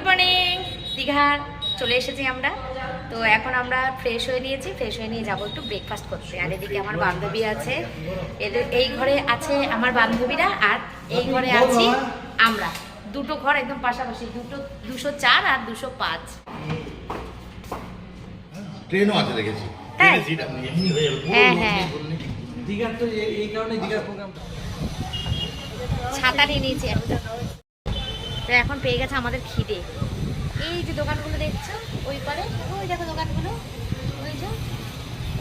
Morning. Digha চলে এসেছি আমরা। তো এখন আমরা ফ্রেশ হয়ে নিয়েছি, ফ্রেশ হয়ে নিয়ে যাবো একটু ব্রেকফাস্ট করতে। আর এদিকে আমার বান্ধবী আছে, এদের এই ঘরে আছে আমার বান্ধবীরা, আর এই ঘরে আছি আমরা। দুটো ঘর একদম পাশাপাশি, 204 আর 205। ট্রেনও আছে দেখেছি। হ্যাঁ হ্যাঁ, দীঘার তো এই কারণে দীঘার প্রোগ্রামটা। ছাতা নিয়ে নিয়েছি একটা। তো এখন পেয়ে গেছে আমাদের খিদে। এই যে দোকানগুলো দেখছো ওই পারে, ওই দেখো দোকানগুলো, ওই যে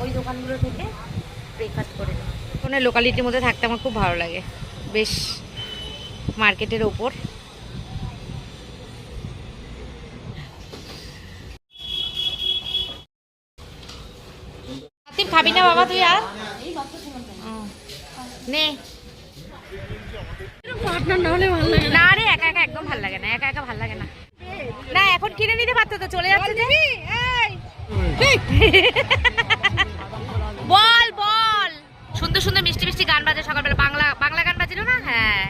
ওই দোকানগুলো থেকে ব্রেকফাস্ট করে নেব। কোনো লোকালিটির মধ্যে থাকতে আমার খুব ভালো লাগে, বেশ মার্কেটের ওপর। তুই খাবি না বাবা তুই? আর নে না রে, একা একা একদম ভালো লাগে না, একা একা ভালো লাগে না। না এখন কিনে নিতে পারতো তো, চলে যাচ্ছে যে। বল বল, সুন্দর সুন্দর মিষ্টি মিষ্টি গান বাজে সকালবেলা, বাংলা বাংলা গান বাজছিল না? হ্যাঁ,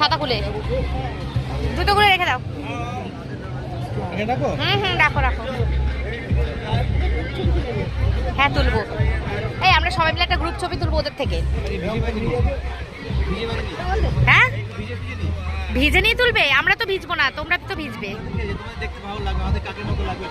ছাতা খুলে জুতো খুলে রেখে দাও। রাখো রাখো। হ্যাঁ তুলবো। এই আমরা সবাই মিলে একটা গ্রুপ ছবি তুলবো ওদের থেকে। হ্যাঁ ভিজে নিয়ে তুলবে? আমরা তো ভিজবো না, তোমরা তো ভিজবে। দেখতে ভালো লাগবে, আমাদের কাকের মতো লাগবে।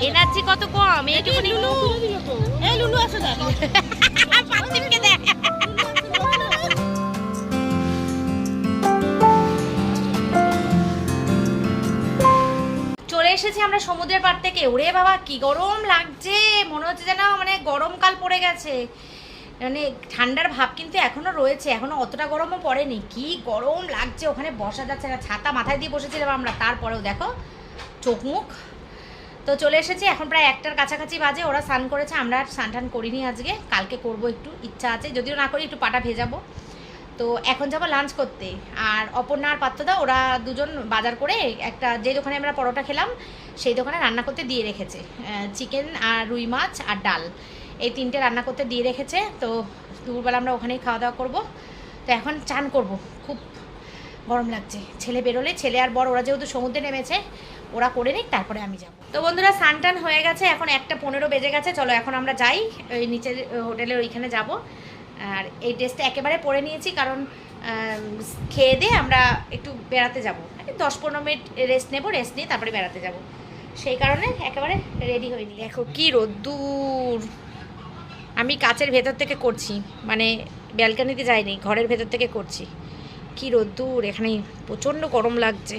এনার্জি কত কম, এইটুকুনি। এই লুলু আসো দেখ, পাঁচিমকে দেখ। চলে এসেছি আমরা সমুদ্রের পাড় থেকে। ওরে বাবা কি গরম লাগছে, মনে হচ্ছে যেন মানে গরমকাল পড়ে গেছে। মানে ঠান্ডার ভাব কিন্তু এখনো রয়েছে, এখনো অতটা গরমও পড়েনি। কি গরম লাগছে, ওখানে বসা যাচ্ছে না। ছাতা মাথায় দিয়ে বসেছিলাম আমরা, তারপরেও দেখো চোখ মুখ। তো চলে এসেছি, এখন প্রায় 1টার কাছাকাছি বাজে। ওরা স্নান করেছে, আমরা আর স্নান টান করিনি আজকে, কালকে করব, একটু ইচ্ছা আছে, যদিও না করি একটু পাটা ভেজাবো। তো এখন যাবো লাঞ্চ করতে। আর অপর্ণা আর পাত্রদা ওরা দুজন বাজার করে একটা, যে দোকানে আমরা পরোটা খেলাম সেই দোকানে রান্না করতে দিয়ে রেখেছে। চিকেন আর রুই মাছ আর ডাল, এই 3টে রান্না করতে দিয়ে রেখেছে। তো দুপুরবেলা আমরা ওখানেই খাওয়া দাওয়া করবো। তো এখন চান করব, খুব গরম লাগছে। ছেলে বেরোলে, ছেলে আর বর ওরা যেহেতু সমুদ্রে নেমেছে, ওরা করে নিক, তারপরে আমি যাব। তো বন্ধুরা স্নান টান হয়ে গেছে, এখন 1:15 বেজে গেছে। চলো এখন আমরা যাই, ওই নিচের হোটেলের ওইখানে যাব। আর এই ড্রেসটা একেবারে পরে নিয়েছি, কারণ খেয়ে দিয়ে আমরা একটু বেড়াতে যাব, 10-15 মিনিট রেস্ট নেব, রেস্ট নিয়ে তারপরে বেড়াতে যাব, সেই কারণে একেবারে রেডি হয়ে নি। দেখো কি রোদ্দুর, আমি কাচের ভেতর থেকে করছি, মানে ব্যালকানিতে যাইনি, ঘরের ভেতর থেকে করছি। কি রোদ্দুর, এখানে প্রচণ্ড গরম লাগছে।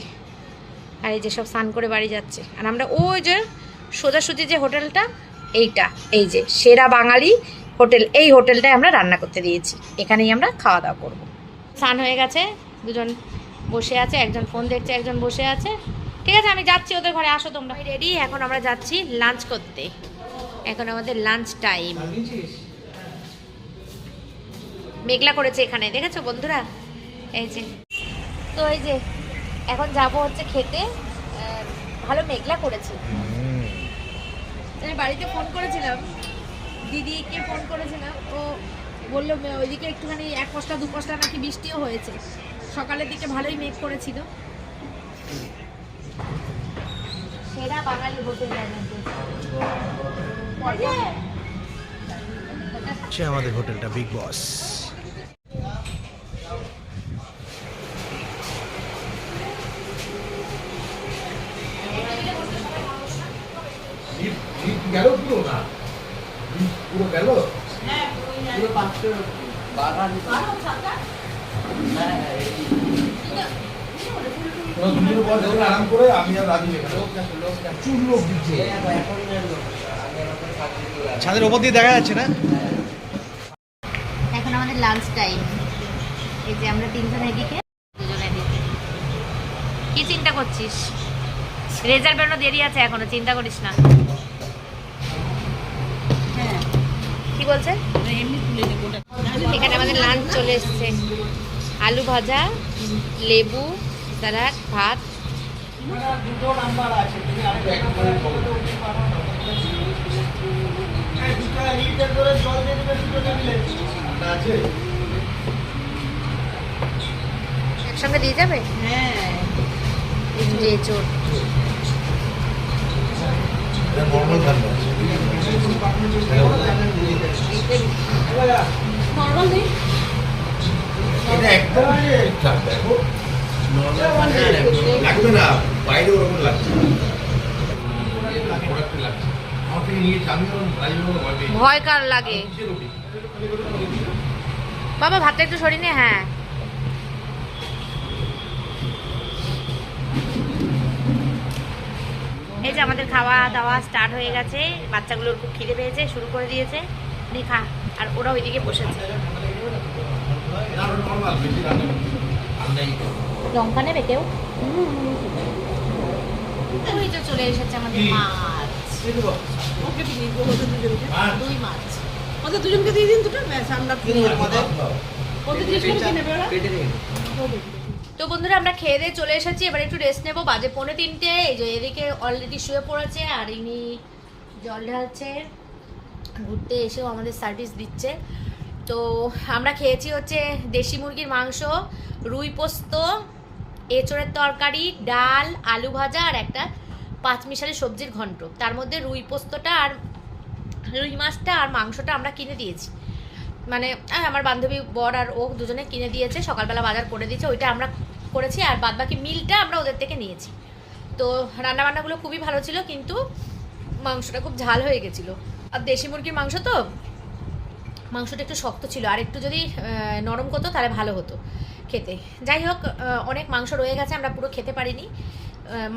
আর এই যে সব স্নান করে বাড়ি যাচ্ছে। আর আমরা ওই যে সোজাসুজি যে হোটেলটা, এইটা, এই যে সেরা বাঙালি হোটেল, এই হোটেলটায় আমরা রান্না করতে দিয়েছি, এখানেই আমরা খাওয়া দাওয়া করবো। স্নান হয়ে গেছে, দুজন বসে আছে, একজন ফোন দেখছে, একজন বসে আছে। ঠিক আছে আমি যাচ্ছি ওদের ঘরে, আসো তোমরা। রেডি, এখন আমরা যাচ্ছি লাঞ্চ করতে। এখন আমাদের লাঞ্চ টাইম। মেঘলা করেছে এখানে, দেখেছো বন্ধুরা? এই যে, তো এই যে এখন যাব হচ্ছে খেতে। ভালো মেঘলা করেছে। আমি বাড়িতে ফোন করেছিলাম, দিদিকে ফোন করেছিলাম, ও বললো ওইদিকে একটুখানি 1 পশলা 2 পশলা নাকি বৃষ্টিও হয়েছে। সকালের দিকে ভালোই মেঘ করেছিল। সেরা বাঙালি হোটেল আমাদের হোটেলটা বিগ বস। গেল পুরো না, পুরো গেল, পুরো 5টা বাগান। দুদিনের পর আরাম করে আমি আর রাজি চুল লোক দিচ্ছে। ছাদের ওপর দিয়ে দেখা যাচ্ছে না? এখন আমাদের লাঞ্চ টাইম। এই যে আমরা তিনজন এদিকে, দুজন এদিকে। কি চিন্তা করছিস? রেজাল্ট বেরোনো দেরি আছে এখনো, চিন্তা করিস না। কি বলছে? এখানে আমাদের লাঞ্চ চলে এসছে। আলু ভাজা, লেবু, স্যালাড, ভাত। দুটো নাম্বার আছে, তুমি আরেকটা লিটার করে জল দিয়ে দেবে, দুটো টেবিলে আছে। একসঙ্গে দিয়ে যাবে? হ্যাঁ, যে চোর। নর্মাল ধান এটা একদম ঠিকঠাক দেখো, লাগবে না বাইরে ওরকম লাগছে, আমার থেকে নিয়ে আমি ভয় কার লাগে বাবা? ভাতটা একটু সরিয়ে নে। হ্যাঁ, এই যে আমাদের খাওয়া দাওয়া স্টার্ট হয়ে গেছে। বাচ্চাগুলোর খুব খিদে পেয়েছে, শুরু করে দিয়েছে। নি খা। আর ওরা ওইদিকে বসেছে। লঙ্কা নেবে কেউ? ওই যে চলে এসেছে আমাদের মাছ। দুই মাছ ওদের দুজনকে দিয়ে দিন দুটো, ব্যাস আমরা তো বন্ধুরা, আমরা খেয়ে দিয়ে চলে এসেছি। এবার একটু রেস্ট নেবো। বাজে 2:45। এই যে এদিকে অলরেডি শুয়ে পড়েছে, আর ইনি জল ঢালছে। ঘুরতে এসেও আমাদের সার্ভিস দিচ্ছে। তো আমরা খেয়েছি হচ্ছে দেশি মুরগির মাংস, রুই পোস্ত, এঁচড়ের তরকারি, ডাল, আলু ভাজা আর একটা পাঁচমিশালি সবজির ঘন্ট। তার মধ্যে রুই পোস্তটা আর রুই মাছটা আর মাংসটা আমরা কিনে দিয়েছি। মানে আমার বান্ধবী বর আর ও দুজনে কিনে দিয়েছে, সকালবেলা বাজার করে দিয়েছে, ওইটা আমরা করেছি। আর বাদবাকি মিলটা আমরা ওদের থেকে নিয়েছি। তো রান্নাবান্নাগুলো খুবই ভালো ছিল, কিন্তু মাংসটা খুব ঝাল হয়ে গেছিলো। আর দেশি মুরগির মাংস তো মাংসটা একটু শক্ত ছিল, আর একটু যদি নরম করতো তাহলে ভালো হতো খেতে। যাই হোক, অনেক মাংস রয়ে গেছে, আমরা পুরো খেতে পারিনি।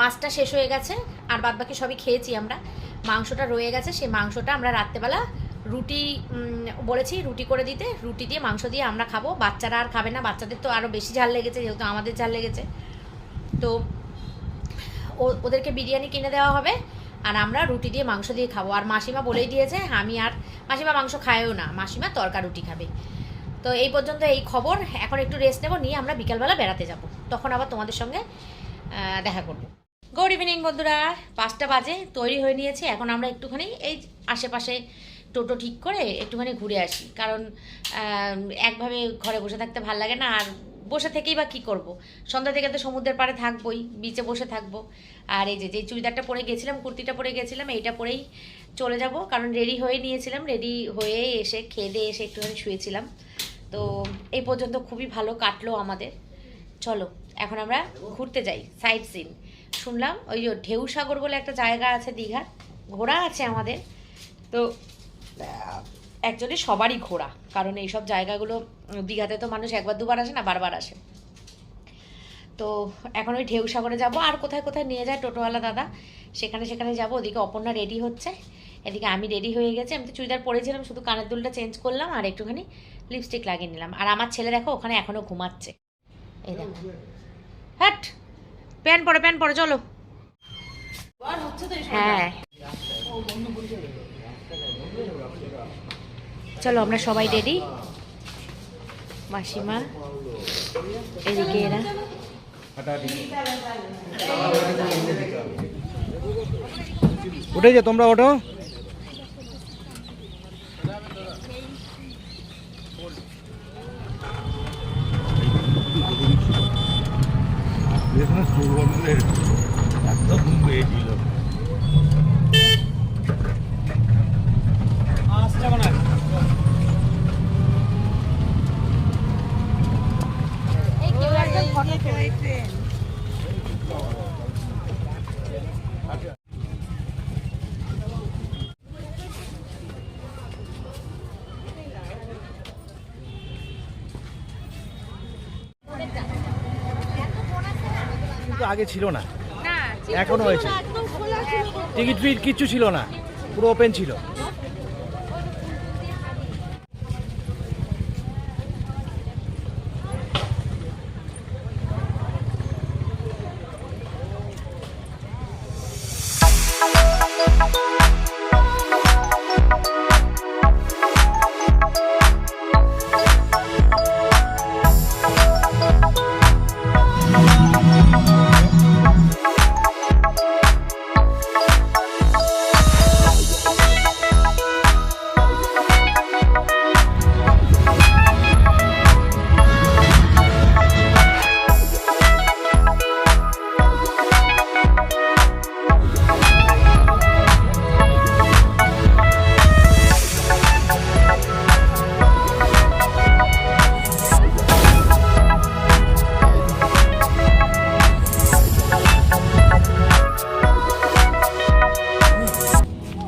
মাছটা শেষ হয়ে গেছে, আর বাদবাকি সবই খেয়েছি আমরা। মাংসটা রয়ে গেছে, সেই মাংসটা আমরা রাত্রেবেলা রুটি বলেছি রুটি করে দিতে, রুটি দিয়ে মাংস দিয়ে আমরা খাবো। বাচ্চারা আর খাবে না, বাচ্চাদের তো আরও বেশি ঝাল লেগেছে, যেহেতু আমাদের ঝাল লেগেছে। তো ওদেরকে বিরিয়ানি কিনে দেওয়া হবে, আর আমরা রুটি দিয়ে মাংস দিয়ে খাবো। আর মাসিমা বলেই দিয়েছে, আমি আর মাসিমা মাংস খায়ও না, মাসিমা তরকা রুটি খাবে। তো এই পর্যন্ত এই খবর। এখন একটু রেস্ট নেবো, নিয়ে আমরা বিকালবেলা বেড়াতে যাব, তখন আবার তোমাদের সঙ্গে দেখা করবো। গুড ইভিনিং বন্ধুরা, 5টা বাজে। তৈরি হয়ে নিয়েছি। এখন আমরা একটুখানি এই আশেপাশে টোটো ঠিক করে একটুখানি ঘুরে আসি, কারণ একভাবে ঘরে বসে থাকতে ভাল লাগে না। আর বসে থেকেই বা কী করব, সন্ধ্যা থেকে তো সমুদ্রের পাড়ে থাকবোই, বিচে বসে থাকবো। আর এই যে চুড়িদারটা পরে গেছিলাম, কুর্তিটা পরে গেছিলাম, এইটা পরেই চলে যাব, কারণ রেডি হয়ে নিয়েছিলাম। রেডি হয়ে এসে খেয়ে দিয়ে এসে একটুখানি শুয়েছিলাম। তো এই পর্যন্ত খুবই ভালো কাটলো আমাদের। চলো এখন আমরা ঘুরতে যাই, সাইট সিন। শুনলাম ওই যে ঢেউসাগর বলে একটা জায়গা আছে দীঘার, ঘোরা আছে আমাদের। তো অ্যাকচুয়ালি সবারই ঘোরা, কারণ এইসব জায়গাগুলো দীঘাতে তো মানুষ একবার দুবার আসে না, বারবার আসে। তো এখন ওই ঢেউসাগরে যাব, আর কোথায় কোথায় নিয়ে যায় টোটোওয়ালা দাদা, সেখানে সেখানে যাব। ওদিকে অপর্ণা রেডি হচ্ছে, এদিকে আমি রেডি হয়ে গেছি। আমি তো চুড়িদার পরেছিলাম, শুধু কানের দুলটা চেঞ্জ করলাম আর একটুখানি লিপস্টিক লাগিয়ে নিলাম। আর আমার ছেলে দেখো ওখানে এখনও ঘুমাচ্ছে। এই দেখো, হ্যাট প্যান্ট পরে চলো। হ্যাঁ চলো, আমরা সবাই রেডি। মাসিমা এদিকে, এরা উঠে যে তোমরা ওঠো। একদম ঘুম পেয়েছিল। কিন্তু আগে ছিল না, এখনো হয়েছে। টিকিট ফিট কিচ্ছু ছিল না। পুরো ওপেন ছিল।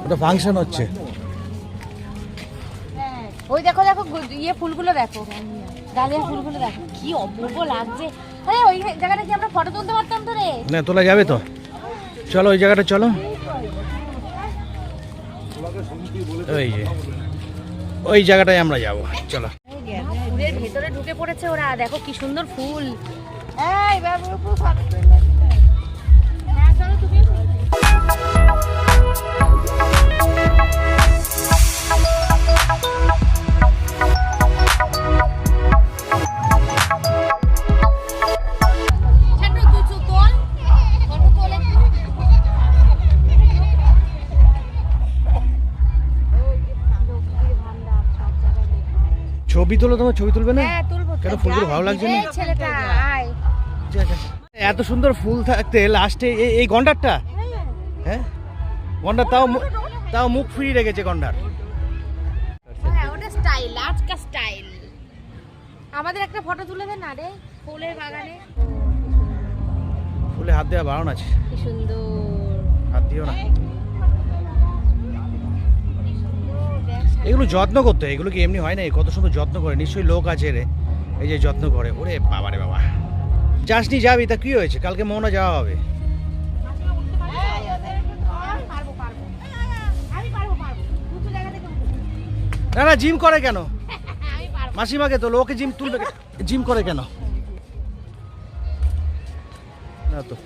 ওটা ফাংশন হচ্ছে। ওই দেখো দেখো ইয়ে ফুলগুলো দেখো, ডালিয়া ফুলগুলো দেখো, কি অপূর্ব লাগছে। আরে ওই জায়গাটা কি আমরা ফটো তুলতে পারতাম তো রে? না তোলা যাবে তো, চলো ওই জায়গাটা চলো। ওই যে ওই জায়গাটায় আমরা যাবো, চলো। ফুলের ভেতরে ঢুকে পড়েছে ওরা, দেখো কি সুন্দর ফুল। এই বাবু হ্যাঁ চলো তুমি। ছবি তোলো, তোমার ছবি তুলবে না? হ্যাঁ তুলবো। কেন ফুলগুলো ভালো লাগছে না? এই ছেলেটা আয়। এত সুন্দর ফুল থাকতে লাস্টে এই গন্ডারটা, হ্যাঁ গন্ডার তাও মুখ ফিরিয়ে রেখেছে গন্ডার। হ্যাঁ ওটা স্টাইল, আজকা স্টাইল। আমাদের একটা ফটো তুলে দেন না রে ফুলের বাগানে। ফুলে হাত দেওয়া বারণ আছে, কি সুন্দর হাত দিও না। এগুলো যত্ন করতে হয়, এগুলো কি এমনি হয় না? কত সুন্দর যত্ন করে, নিশ্চয়ই লোক আছে রে এই যে যত্ন করে। ওরে বাবা রে বাবা, যাসনি যাবি তা কি হয়েছে, কালকে মোহনা যাওয়া হবে। না না জিম করে কেন মাসিমাকে তো লোকে জিম তুলবে, জিম করে কেন? না তো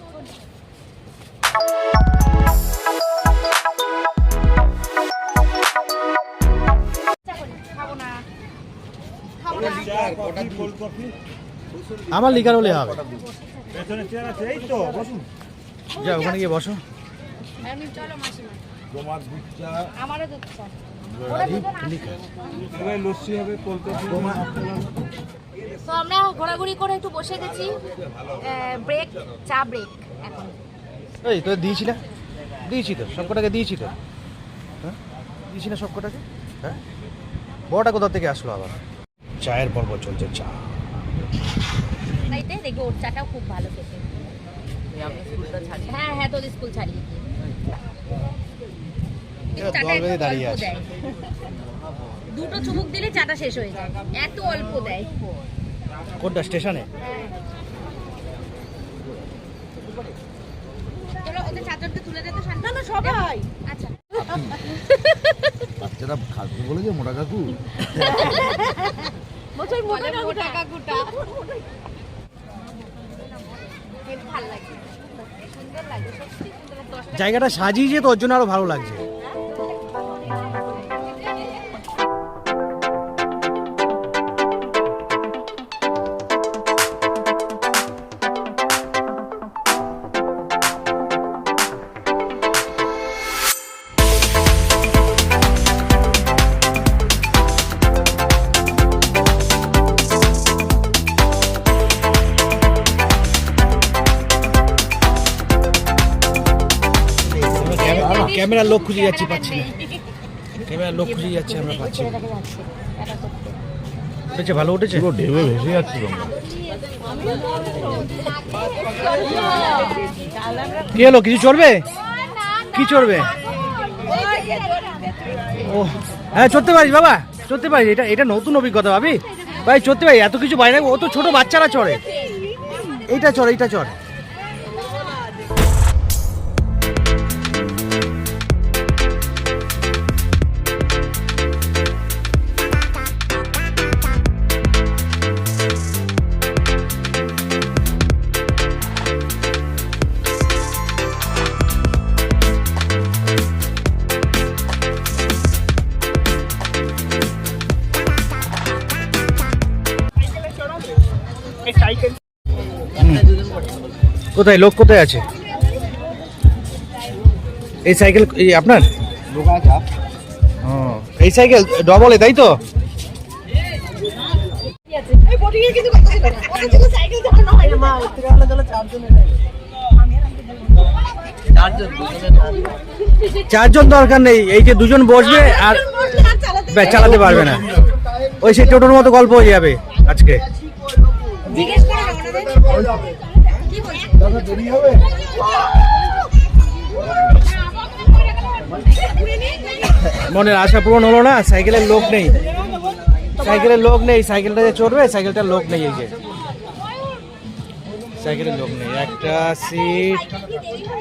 আমার লিকার হলে হবে। যা ওখানে গিয়ে বসো। চলো মাসিমা, তোমার দুধটা আমারও দুধ চা। তো আমরা ঘোরাঘুরি করে একটু বসে গেছি, ব্রেক, চা ব্রেক এখন। এই তো দিয়েছি না, দিয়েছি তো সব কটাকে দিয়েছি তো, হ্যাঁ দিয়েছি না সব কটাকে। হ্যাঁ বড়টা কোথা থেকে আসলো আবার? চায়ের পর্ব চলছে, চা। তাইতে দেখি ওর চাটাও খুব ভালো খেতে। হ্যাঁ হ্যাঁ তোর স্কুল ছাড়িয়ে দিয়ে। এরা চাটা দল একটু বেঁধে দাঁড়িয়ে অল্প আছে। দেয়। দুটো চুমুক দিলে চাটা শেষ হয়ে যায়, এত অল্প দেয়। কোনটা স্টেশনে? চলো ওদের চাদরটা তুলে দে তো শান্ত। না না সবাই আচ্ছা। বাচ্চারা খাবে বলেছে মোটা কাকু। বছর মোটা কাকুটা বেশ ভালো লাগে, সুন্দর লাগে, সত্যি সুন্দর। 10 টাকা জায়গাটা সাজিয়েছে তো ওর জন্য আরো ভালো লাগছে। ক্যামেরার লোক খুঁজে যাচ্ছি, পাচ্ছি না। ক্যামেরার লোক খুঁজে যাচ্ছে, আমরা পাচ্ছি না। উঠেছে, ভালো উঠেছে। পুরো ঢেউয়ে ভেসে যাচ্ছে তোমরা। কি হলো, কিছু চলবে? কি চলবে? ও হ্যাঁ চড়তে পারিস বাবা, চড়তে পারিস। এটা এটা নতুন অভিজ্ঞতা ভাবি ভাই, চড়তে পারি এত কিছু বাইরে। ও তো ছোট বাচ্চারা চড়ে, এইটা চড়, এইটা চড়। কোথায় লোক কোথায় আছে? এই সাইকেল এই আপনার? ও এই সাইকেল ডবল তাই তো? এই বোটিং এর কিছু করতে হবে না। ওটা ছিল সাইকেল যখন না হয় মা উঠতে গেলে চলে চারজনের চারজন দরকার নেই, এই যে দুজন বসবে আর চালাতে পারবে না, ওই সে টোটোর মতো গল্প হয়ে যাবে আজকে। জিজ্ঞেস করে ওনাদের কি বলছে দেরি হবে। মনের আশা পূরণ হলো না, সাইকেলের লোক নেই, সাইকেলের লোক নেই, সাইকেলটা যে চড়বে সাইকেলটার লোক নেই, এই যে সাইকেলের লোক নেই। একটা সিট,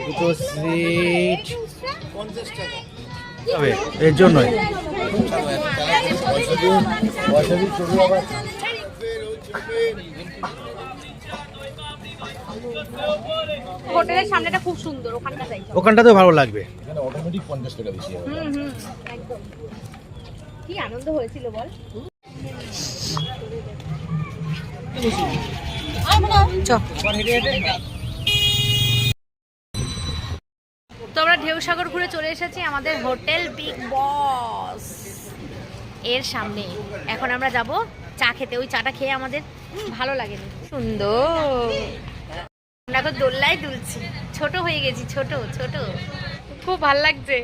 দুটো সিট হবে এর জন্যই। হোটেলের সামনেটা খুব সুন্দর, ওখানটা যাই। ওখানটাতেও ভালো লাগবে। এখানে অটোমেটিক 50 টাকা বেশি হবে। একদম। কি আনন্দ হয়েছিল বল। তো আমরা ঢেউসাগর ঘুরে চলে এসেছি আমাদের হোটেল বিগ বস এর সামনে। এখন আমরা যাব চা খেতে, ওই চাটা খেয়ে আমাদের ভালো লাগেনি। সুন্দর, আমরা এখন দোল্লায় দুলছি, ছোট হয়ে গেছি, ছোট ছোট, খুব ভাল লাগছে।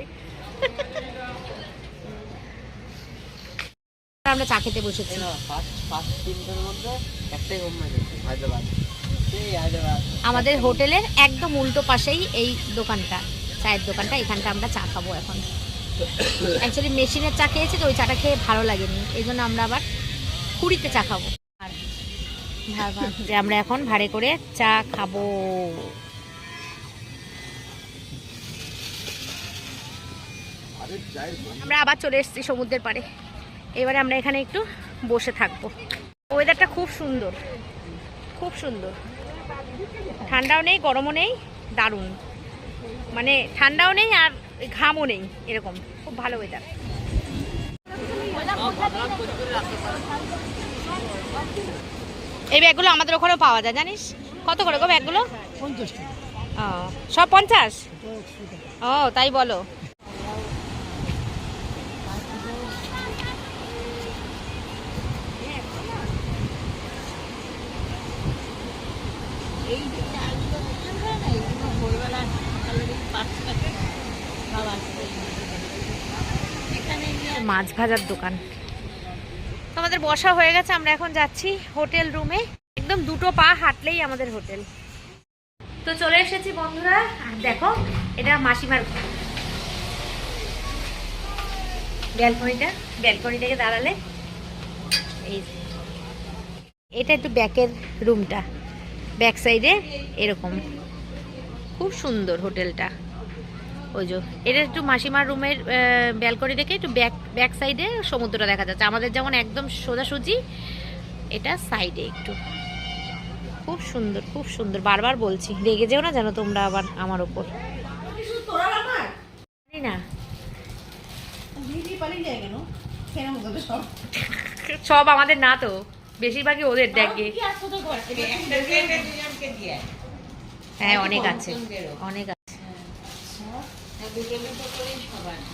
আমরা চা খেতে বসেছি। আমাদের হোটেলের একদম উল্টো পাশেই এই দোকানটা, চায়ের দোকানটা, এখানটা আমরা চা খাবো এখন। অ্যাকচুয়ালি মেশিনের চা খেয়েছি তো ওই চাটা খেয়ে ভালো লাগেনি, এই জন্য আমরা আবার কুড়িতে চা খাবো। আর যে আমরা এখন ভাড়ে করে চা খাবো। আমরা আবার চলে এসেছি সমুদ্রের পাড়ে, এবারে আমরা এখানে একটু বসে থাকবো। ওয়েদারটা খুব সুন্দর, খুব সুন্দর, ঠান্ডাও নেই গরমও নেই, দারুণ, মানে ঠান্ডাও নেই আর ঘামও নেই, এরকম খুব ভালো ওয়েদার। এই ব্যাগগুলো আমাদের ওখানেও পাওয়া যায় জানিস? কত করে গো ব্যাগগুলো? 50 টাকা। ও সব 50? ও তাই বলো। মাছ ভাজার দোকান। তো আমাদের বসা হয়ে গেছে, আমরা এখন যাচ্ছি হোটেল রুমে। একদম দুটো পা হাঁটলেই আমাদের হোটেল। তো চলে এসেছি বন্ধুরা, আর দেখো এটা মাসিমার ব্যালকনিটা, ব্যালকনি থেকে দাঁড়ালে এই এটা একটু ব্যাকের রুমটা, ব্যাক সাইডে এরকম খুব সুন্দর হোটেলটা। ওই যে এটা একটু মাসিমার রুমের ব্যালকনি থেকে একটু ব্যাক সাইডে সমুদ্রটা দেখা যাচ্ছে। আমাদের যেমন একদম সোজাসুজি, এটা সাইডে একটু। খুব সুন্দর, খুব সুন্দর, বারবার বলছি, রেগে যেও না জানো তোমরা আবার আমার ওপর। না সব আমাদের না তো, বেশিরভাগই ওদের। দেখে হ্যাঁ অনেক আছে, অনেক আছে।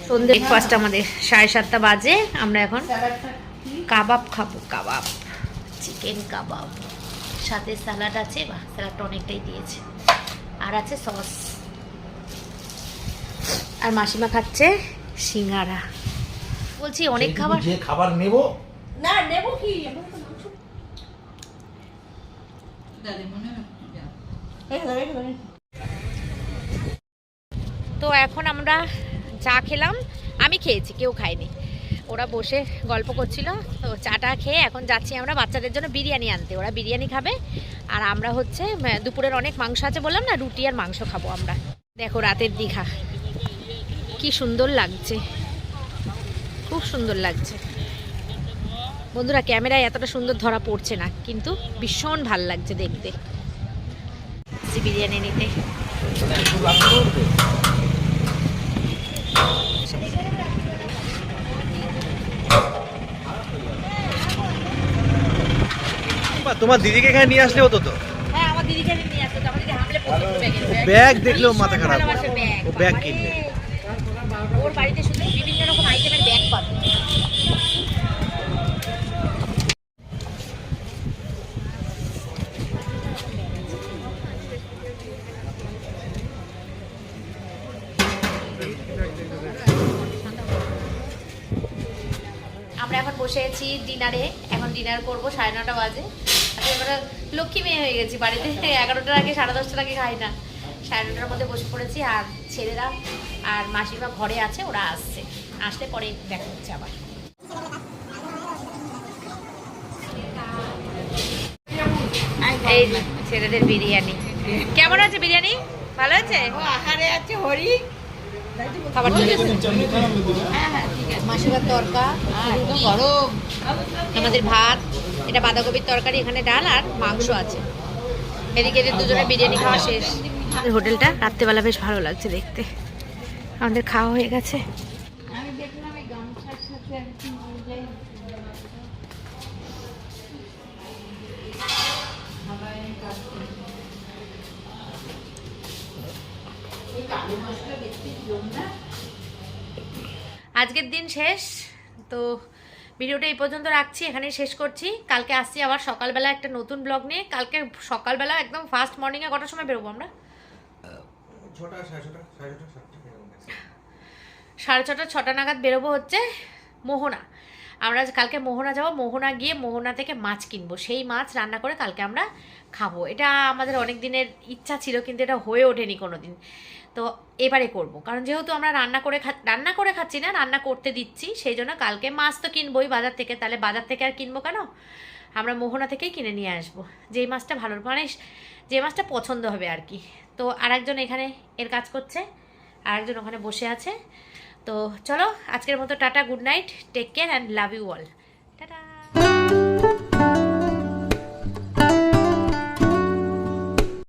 সন্ধ্যে ব্রেকফাস্ট আমাদের 7:30 বাজে। আমরা এখন কাবাব খাবো, কাবাব, চিকেন কাবাব, সাথে স্যালাড আছে, বা স্যালাডটা অনেকটাই দিয়েছে, আর আছে সস। আর মাসিমা খাচ্ছে সিঙ্গারা। বলছি অনেক খাবার, যে খাবার নেব না নেব কি তো এখন আমরা চা খেলাম, আমি খেয়েছি, কেউ খায়নি, ওরা বসে গল্প করছিল। তো চাটা খেয়ে এখন যাচ্ছি আমরা বাচ্চাদের জন্য বিরিয়ানি আনতে, ওরা বিরিয়ানি খাবে। আর আমরা হচ্ছে দুপুরের অনেক মাংস আছে বললাম না, রুটি আর মাংস খাবো আমরা। দেখো রাতের দীঘা কি সুন্দর লাগছে, খুব সুন্দর লাগছে বন্ধুরা। ক্যামেরায় এতটা সুন্দর ধরা পড়ছে না, কিন্তু ভীষণ ভাল লাগছে দেখতে বিরিয়ানি নিতে। তোমার দিদিকে এখানে নিয়ে আসলে হতো তো। হ্যাঁ আমার দিদিকে নিয়ে আসতো, আমার দিদি হামলে ব্যাগ দেখলেও মাথা খারাপ, ভালোবাসার ব্যাগ। ও ব্যাগ বাবারে, কিনবে। ওর বাড়িতে শুধু বিভিন্ন রকম আইটেমের ব্যাগ পাবে। আমরা এখন বসে আছি ডিনারে, এখন ডিনার করবো, 9:30 বাজে। আজকে আমরা লক্ষ্মী মেয়ে হয়ে গেছি, বাড়িতে 11টার আগে 10:30টার আগে খাই না, 9:30টার মধ্যে বসে পড়েছি। আর ছেলেরা আর মাসিমা ঘরে আছে, ওরা আসছে, আসলে পরে দেখা হচ্ছে আবার। এই ছেলেদের বিরিয়ানি কেমন আছে? বিরিয়ানি ভালো আছে? আহারে আছে হরি খাবার চলে এসেছে। মাসিমার তরকা, গরম আমাদের ভাত, এটা বাঁধাকপির তরকারি, এখানে ডাল আর মাংস আছে। এদিকে এদের দুজনে বিরিয়ানি খাওয়া শেষ। আমাদের হোটেলটা রাত্রেবেলা বেশ ভালো লাগছে দেখতে। আমাদের খাওয়া হয়ে গেছে। আমি দেখলাম এই গামছার সাথে একদম অনুযায়ী আজকের দিন শেষ, তো ভিডিওটা এই পর্যন্ত রাখছি, এখানেই শেষ করছি। কালকে আসছি আবার সকালবেলা একটা নতুন ব্লগ নিয়ে। কালকে সকালবেলা একদম ফার্স্ট মর্নিংয়ে কটার সময় বেরোবো আমরা? 6:30 6টা নাগাদ বেরোবো হচ্ছে মোহনা। আমরা কালকে মোহনা যাব, মোহনা গিয়ে মোহনা থেকে মাছ কিনবো, সেই মাছ রান্না করে কালকে আমরা খাবো। এটা আমাদের অনেক দিনের ইচ্ছা ছিল, কিন্তু এটা হয়ে ওঠেনি কোনো দিন। তো এবারে করব, কারণ যেহেতু আমরা রান্না করে খাচ্ছি না, রান্না করতে দিচ্ছি, সেই জন্য কালকে মাছ তো কিনবোই বাজার থেকে। তাহলে বাজার থেকে আর কিনবো কেন, আমরা মোহনা থেকেই কিনে নিয়ে আসবো, যেই মাছটা ভালো, মানে যে মাছটা পছন্দ হবে আর কি। তো আরেকজন এখানে এর কাজ করছে, আরেকজন ওখানে বসে আছে। তো চলো আজকের মতো tata, good night, take care and love you all, tata.